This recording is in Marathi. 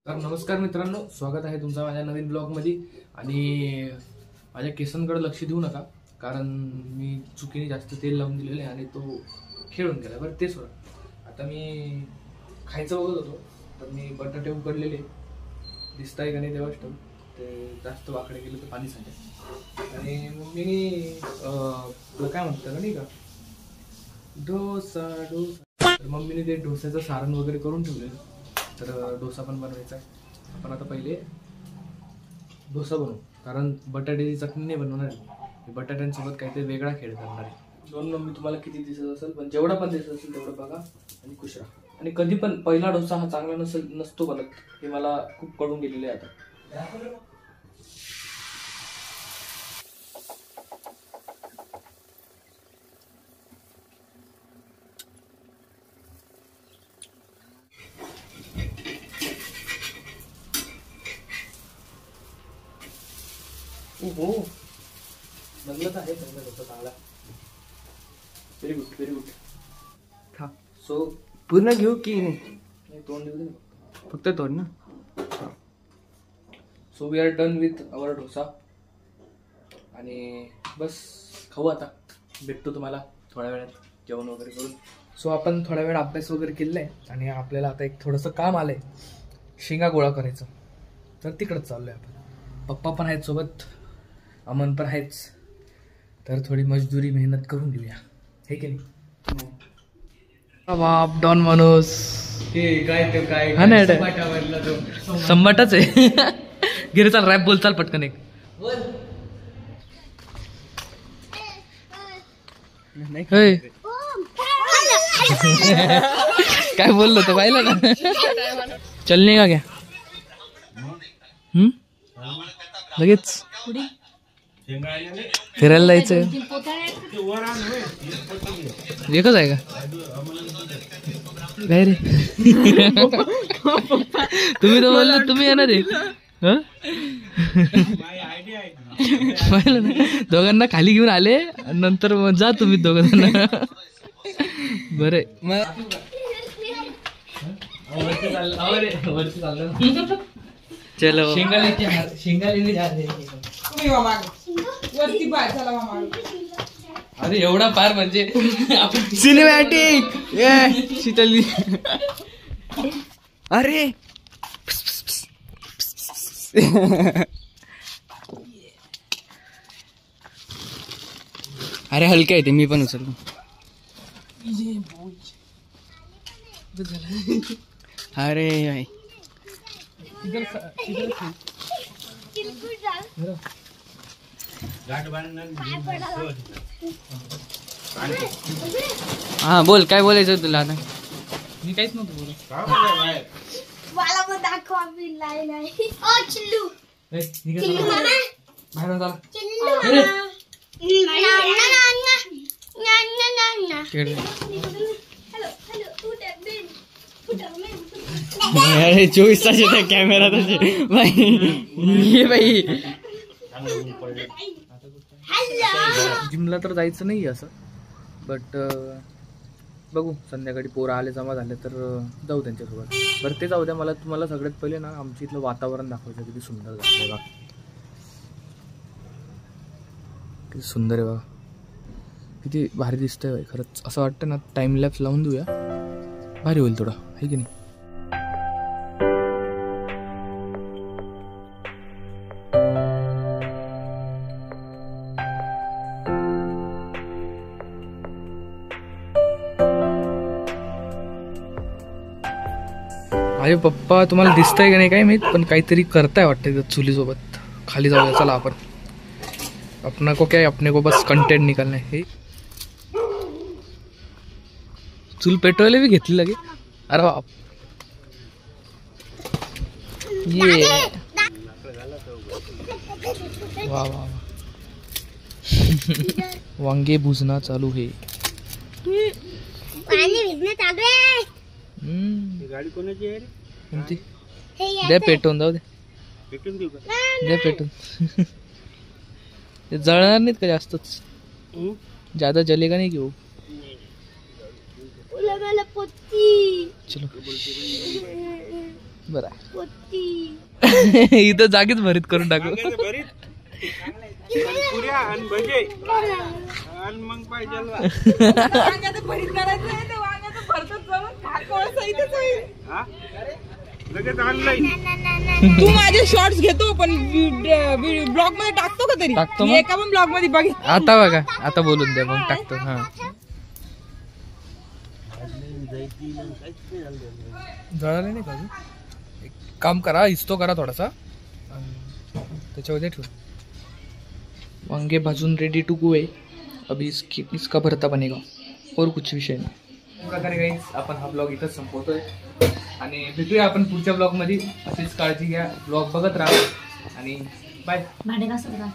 तर नमस्कार मित्रांनो, स्वागत आहे तुमचं माझ्या नवीन ब्लॉगमध्ये. आणि माझ्या केसांकडे लक्ष देऊ नका, कारण मी चुकीने जास्त तेल लावून दिलेलं आहे आणि तो खेळून गेला. बरं ते सोडा, आता मी खायचं बघत होतो तर मी बटाटे उकडलेले दिसत आहे का नाही तेव्हाच ठेवून ते जास्त वाकडे गेले तर पाणी सांगते. आणि मम्मीने काय म्हणतं का नाही का, डोसा डोसा, तर मम्मीने ते डोस्याचं सारण वगैरे करून ठेवलेलं. तर डोसा पण बनवायचा आहे. आपण आता पहिले डोसा बनवू, कारण बटाट्याची चटणी नाही बनवणार आहे, बटाट्यांसोबत काहीतरी वेगळा खेळ करणार आहे. दोन मम्मी तुम्हाला किती दिसत असेल, पण जेवढा पण दिसत असेल तेवढं बघा आणि खुश राहा. आणि कधी पण पहिला डोसा हा चांगला नसतो बनत, हे मला खूप कळून गेलेले आहे आता. हो बनलत आहे चांगला डोसा, चांगला. Very good very good. So पूर्ण घेऊ की नाही, तोंड देऊ दे फक्त तोड ना. So we are done with our dosa आणि बस खाऊ आता. भेटतो तुम्हाला थोड्या वेळात जेवण वगैरे करून. सो आपण थोड्या वेळ अभ्यास वगैरे केलेला आहे आणि आपल्याला आता एक थोडंसं काम आलंय, शेंगा गोळा करायचं. तर तिकडंच चाललोय आपण. पप्पा पण आहेत सोबत, अमन पण आहेच, तर थोडी मजदुरी मेहनत करून घेऊया, हे की नाही. बाप डॉन माणूस काय ते काय हा नाही तो संबाटच आहे. गिरे चाल, रॅप बोल चाल पटकन एक. होय. काय बोललो तो पाहिलं ना. चलने का क्या लगेच फिरायला जायचं. एकच आहे का काय रे. तुम्ही तर बोललो तुम्ही येणार आहे. दोघांना खाली घेऊन आले नंतर मग जा तुम्ही दोघांना. बरे चलो अरे एवढा पार म्हणजे सिनेमॅटिक शीतली. अरे अरे हलका आहे ते, मी पण उचलतो. अरे भाई हा बोल, काय बोलायचं तुला आता. मी काहीच नव्हतं बोलत. मला पण दाखवा बिल्लाय नाही. ओ चिल्लू बाहेर चला. अरे 24 तास येतात कॅमेरा तसे बाई. जिमला तर जायचं नाही असं, बट बघू संध्याकाळी पोरं आले जमा झाले तर जाऊ त्यांच्यासोबत. बरं ते जाऊ द्या, मला तुम्हाला सगळ्यात पहिले ना आमच्या इथलं वातावरण दाखवायचं. किती सुंदर झालंय बघा, किती सुंदर आहे बघा, किती भारी दिसतंय बाई. खरंच असं वाटतं ना टाइम लॅप्स लावून देऊया, भारी होईल थोडं, आहे की नाही. माझे पप्पा तुम्हाला दिसतंय का नाही काय माहित, पण काहीतरी करताय वाटतं चुलीसोबत. खाली जाऊया चला आपण. अपना को क्या है, अपने को बस कंटेंट निकालना है. चूल पेटवायला भी घेतली लगे. अरे बाप, ये वा वा वांगे भुजना चालू है. गाडी कोणाची आहे रे. कोणती द्या पेटवून, जाऊ दे पेटून देऊ का. द्या पेटून. ते जळणार नाहीत का जास्तच, ज्यादा जलेगा नहीं क्यों. चलो बरं पोती. इथं जागीच भरीत करून टाकू. वांग्याचं भरीत आणि पुऱ्या आणि भजे आणि मग पाहिजे हा लगेच ऑनलाईन. तू माझे शॉर्ट्स घेतो पण ब्लॉग मध्ये टाकतो का तरी? टाकतो मी मग. एका पण ब्लॉग मध्ये बघ. आता बघा, आता बोलून द्या मग टाकतो. हा जळाले नाही का? एक काम करा, इस्तो करा थोडासा आणि त्याच्यामध्ये ठेवू. वांगे भाजून रेडी टू गो है. अभी इसका भरता बनेगा और कुछ विषय नाही. प्रकारे गाईज आपण हा ब्लॉग इथंच संपवतोय आणि भेटूया आपण पुढच्या ब्लॉगमध्ये. अशीच काळजी घ्या, ब्लॉग बघत राहा आणि बाय. भांडे घासत राहा.